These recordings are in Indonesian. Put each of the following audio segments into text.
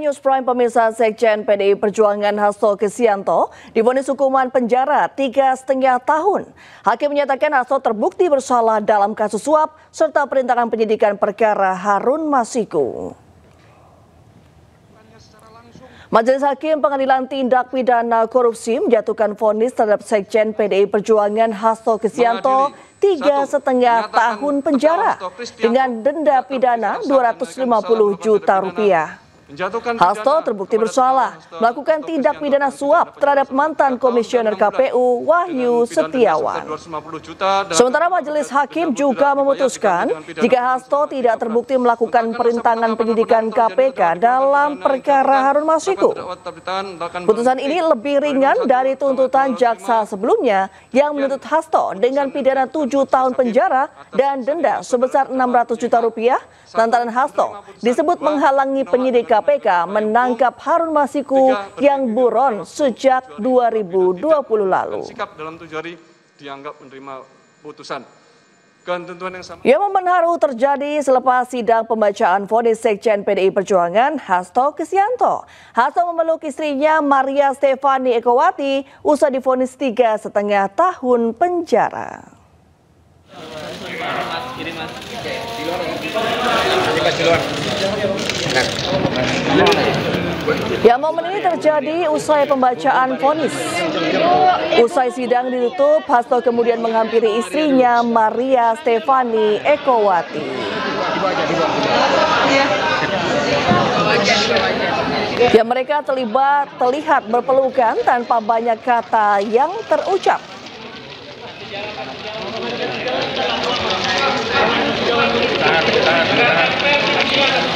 News Prime, pemirsa, Sekjen PDI Perjuangan Hasto Kristianto divonis hukuman penjara 3,5 tahun. Hakim menyatakan Hasto terbukti bersalah dalam kasus suap serta perintangan penyidikan perkara Harun Masiku. Majelis Hakim Pengadilan Tindak Pidana Korupsi menjatuhkan vonis terhadap Sekjen PDI Perjuangan Hasto Kristianto 3,5 tahun penjara dengan denda pidana Rp250 juta. Hasto terbukti bersalah melakukan tindak pidana suap terhadap mantan Komisioner KPU Wahyu Setiawan. Sementara majelis hakim juga memutuskan jika Hasto tidak terbukti melakukan perintangan penyidikan KPK dalam perkara Harun Masiku. Putusan ini lebih ringan dari tuntutan jaksa sebelumnya yang menuntut Hasto dengan pidana 7 tahun penjara dan denda sebesar Rp600 juta lantaran Hasto disebut menghalangi penyidik KPK menangkap Harun Masiku yang buron sejak 2020 lalu. Dalam 7 hari dianggap menerima putusan. Yang momen haru terjadi selepas sidang pembacaan vonis Sekjen PDI Perjuangan Hasto Kristianto. Hasto memeluk istrinya Maria Stefani Ekowati usai divonis 3,5 tahun penjara. Ya, momen ini terjadi usai pembacaan vonis. Usai sidang ditutup, Hasto kemudian menghampiri istrinya Maria Stefani Ekowati. Ya, mereka terlihat berpelukan tanpa banyak kata yang terucap.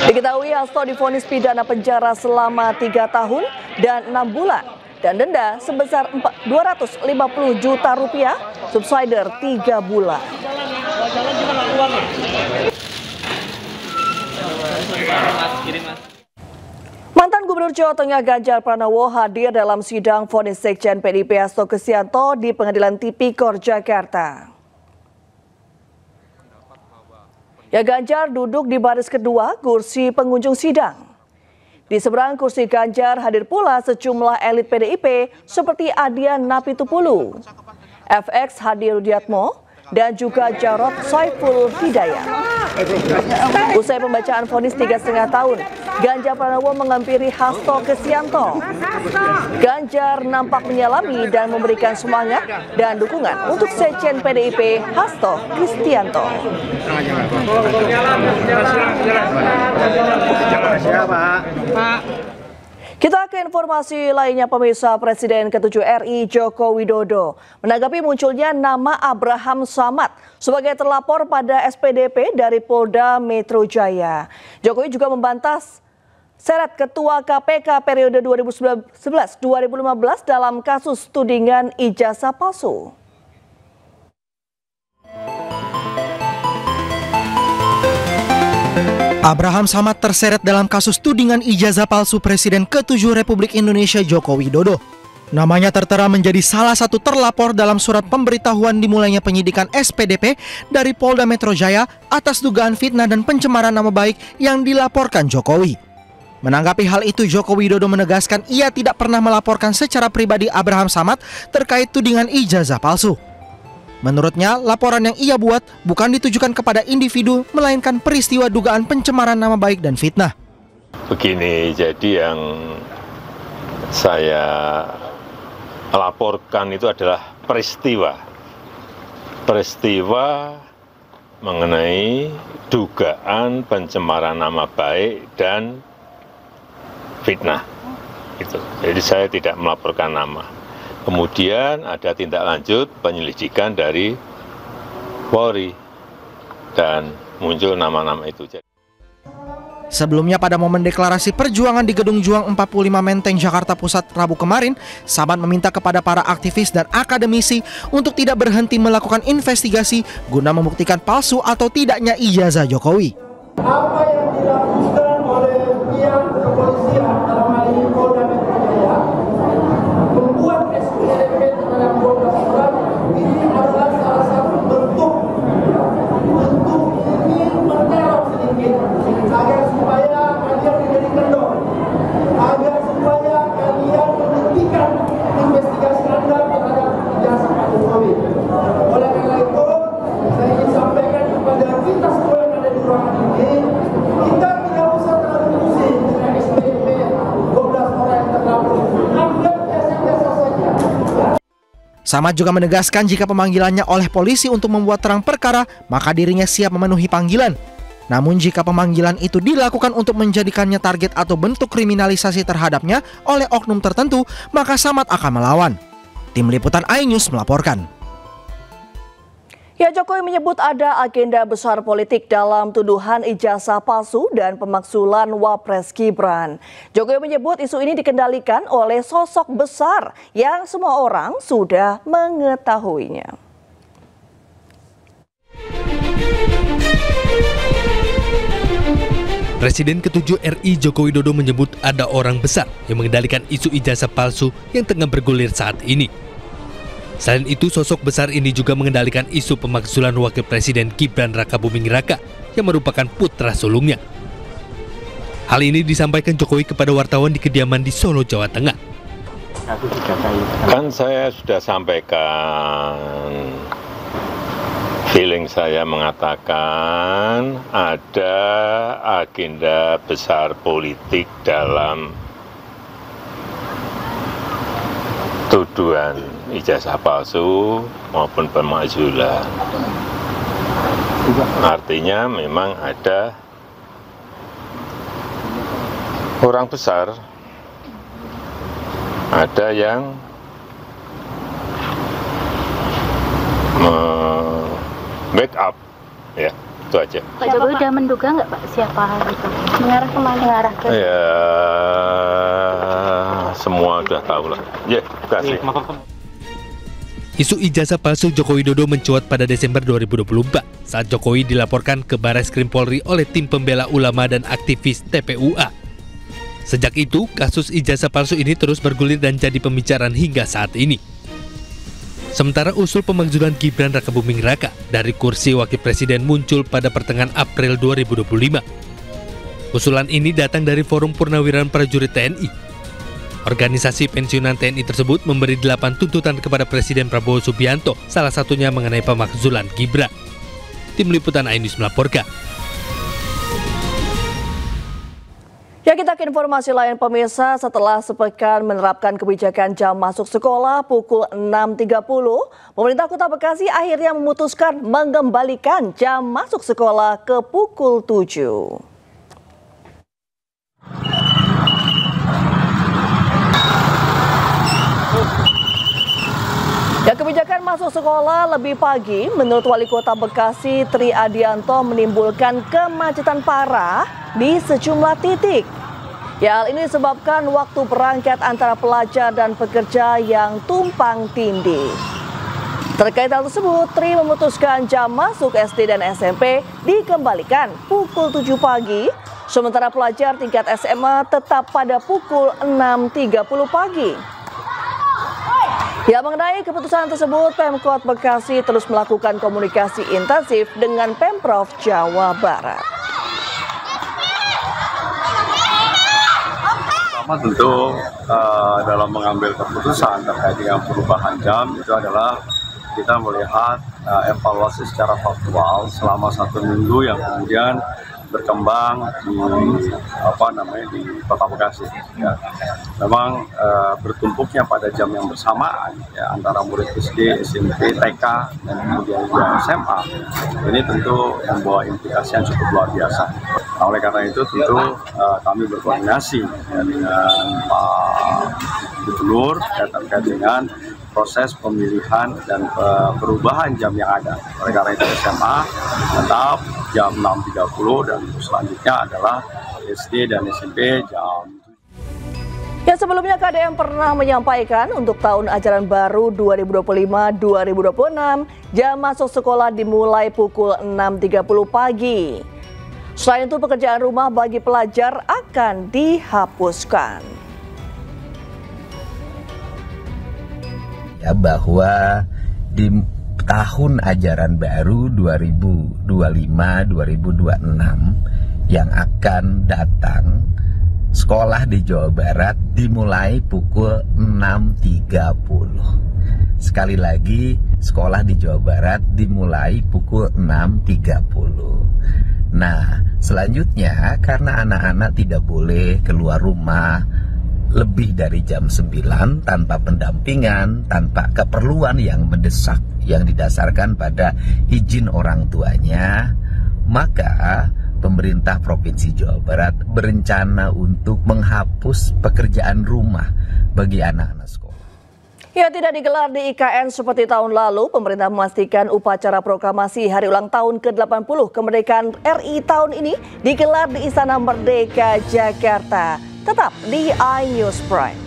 Diketahui Hasto divonis pidana penjara selama 3 tahun dan 6 bulan dan denda sebesar Rp250 juta, subsidiar 3 bulan. Mantan Gubernur Jawa Tengah Ganjar Pranowo hadir dalam sidang vonis Sekjen PDIP Hasto Kristianto di Pengadilan Tipikor Jakarta. Ya, Ganjar duduk di baris kedua kursi pengunjung sidang. Di seberang kursi Ganjar hadir pula sejumlah elit PDIP seperti Adian Napitupulu, FX Hadi Rudiatmo, dan juga Jarod Saiful Hidayat. Usai pembacaan vonis 3,5 tahun, Ganjar Pranowo menghampiri Hasto Kristianto. Ganjar nampak menyalami dan memberikan semangat dan dukungan untuk Sekjen PDIP Hasto Kristianto. Kita ke informasi lainnya, pemirsa. Presiden ke-7 RI Joko Widodo menanggapi munculnya nama Abraham Samad sebagai terlapor pada SPDP dari Polda Metro Jaya. Jokowi juga membantah seret Ketua KPK periode 2011-2015 dalam kasus tudingan ijazah palsu. Abraham Samad terseret dalam kasus tudingan ijazah palsu Presiden ke-7 Republik Indonesia Joko Widodo. Namanya tertera menjadi salah satu terlapor dalam surat pemberitahuan dimulainya penyidikan SPDP dari Polda Metro Jaya atas dugaan fitnah dan pencemaran nama baik yang dilaporkan Jokowi. Menanggapi hal itu, Joko Widodo menegaskan ia tidak pernah melaporkan secara pribadi Abraham Samad terkait tudingan ijazah palsu. Menurutnya, laporan yang ia buat bukan ditujukan kepada individu, melainkan peristiwa dugaan pencemaran nama baik dan fitnah. Begini, jadi yang saya laporkan itu adalah peristiwa mengenai dugaan pencemaran nama baik dan fitnah. Jadi saya tidak melaporkan nama. Kemudian ada tindak lanjut penyelidikan dari Polri dan muncul nama-nama itu. Sebelumnya pada momen deklarasi perjuangan di Gedung Juang 45 Menteng, Jakarta Pusat, Rabu kemarin, Samad meminta kepada para aktivis dan akademisi untuk tidak berhenti melakukan investigasi guna membuktikan palsu atau tidaknya ijazah Jokowi. Apa yang dilakukan oleh pihak kepolisian dalam hal ini Polda Metro Jaya membuat SPDP terhadap 12 orang ini adalah salah satu bentuk ingin meneror sedikit agar supaya dia menjadi kendor. Samad juga menegaskan jika pemanggilannya oleh polisi untuk membuat terang perkara, maka dirinya siap memenuhi panggilan. Namun jika pemanggilan itu dilakukan untuk menjadikannya target atau bentuk kriminalisasi terhadapnya oleh oknum tertentu, maka Samad akan melawan. Tim Liputan iNews melaporkan. Ya, Jokowi menyebut ada agenda besar politik dalam tuduhan ijazah palsu dan pemakzulan Wapres Gibran. Jokowi menyebut isu ini dikendalikan oleh sosok besar yang semua orang sudah mengetahuinya. Presiden ke-7 RI Joko Widodo menyebut ada orang besar yang mengendalikan isu ijazah palsu yang tengah bergulir saat ini. Selain itu, sosok besar ini juga mengendalikan isu pemakzulan Wakil Presiden Gibran Rakabuming Raka yang merupakan putra sulungnya. Hal ini disampaikan Jokowi kepada wartawan di kediaman di Solo, Jawa Tengah. Kan saya sudah sampaikan, feeling saya mengatakan ada agenda besar politik dalam tuduhan ijazah palsu maupun pemakzulan. Artinya memang ada orang besar, ada yang backup, ya itu aja. Pak Jokowi udah menduga nggak Pak siapa itu? Mengarah kemana? Mengarah ke? Ya semua udah tahu lah. Ya, kasih. Isu ijazah palsu Joko Widodo mencuat pada Desember 2024 saat Jokowi dilaporkan ke Barreskrim Polri oleh tim pembela ulama dan aktivis TPUA. Sejak itu, kasus ijazah palsu ini terus bergulir dan jadi pembicaraan hingga saat ini. Sementara usul pemakzulan Gibran Rakabuming Raka dari kursi Wakil Presiden muncul pada pertengahan April 2025. Usulan ini datang dari Forum Purnawirawan Prajurit TNI. Organisasi pensiunan TNI tersebut memberi 8 tuntutan kepada Presiden Prabowo Subianto, salah satunya mengenai pemakzulan Gibran. Tim Liputan iNews melaporkan. Ya, kita ke informasi lain pemirsa. Setelah sepekan menerapkan kebijakan jam masuk sekolah pukul 6.30, pemerintah Kota Bekasi akhirnya memutuskan mengembalikan jam masuk sekolah ke pukul 7. Ya, kebijakan masuk sekolah lebih pagi menurut Wali Kota Bekasi Tri Adianto menimbulkan kemacetan parah di sejumlah titik. Ya, hal ini disebabkan waktu berangkat antara pelajar dan pekerja yang tumpang tindih. Terkait hal tersebut, Tri memutuskan jam masuk SD dan SMP dikembalikan pukul 7 pagi, sementara pelajar tingkat SMA tetap pada pukul 6.30 pagi. Ya, mengenai keputusan tersebut, Pemkot Bekasi terus melakukan komunikasi intensif dengan Pemprov Jawa Barat. Pertama tentu dalam mengambil keputusan terkait dengan perubahan jam itu adalah kita melihat evaluasi secara faktual selama 1 minggu yang kemudian berkembang di Kota Bekasi. Ya. Memang bertumpuknya pada jam yang bersamaan ya, antara murid SD, SMP, TK dan kemudian juga SMA, ini tentu membawa implikasi yang cukup luar biasa. Nah, oleh karena itu tentu kami berkoordinasi ya, dengan Pak Gubernur ya, terkait dengan proses pemilihan dan perubahan jam yang ada. Oleh karena itu SMA tetap jam 6.30 dan selanjutnya adalah SD dan SMP jam 7. Ya, sebelumnya KDM pernah menyampaikan untuk tahun ajaran baru 2025-2026 jam masuk sekolah dimulai pukul 6.30 pagi. Selain itu, pekerjaan rumah bagi pelajar akan dihapuskan. Ya, bahwa di tahun ajaran baru 2025-2026 yang akan datang, sekolah di Jawa Barat dimulai pukul 6.30. Sekali lagi, sekolah di Jawa Barat dimulai pukul 6.30. Nah, selanjutnya karena anak-anak tidak boleh keluar rumah lebih dari jam 9 tanpa pendampingan, tanpa keperluan yang mendesak yang didasarkan pada izin orang tuanya, maka pemerintah Provinsi Jawa Barat berencana untuk menghapus pekerjaan rumah bagi anak-anak sekolah. Ya, tidak digelar di IKN seperti tahun lalu, pemerintah memastikan upacara proklamasi Hari Ulang Tahun ke-80 Kemerdekaan RI tahun ini digelar di Istana Merdeka, Jakarta. Tetap di iNews Prime.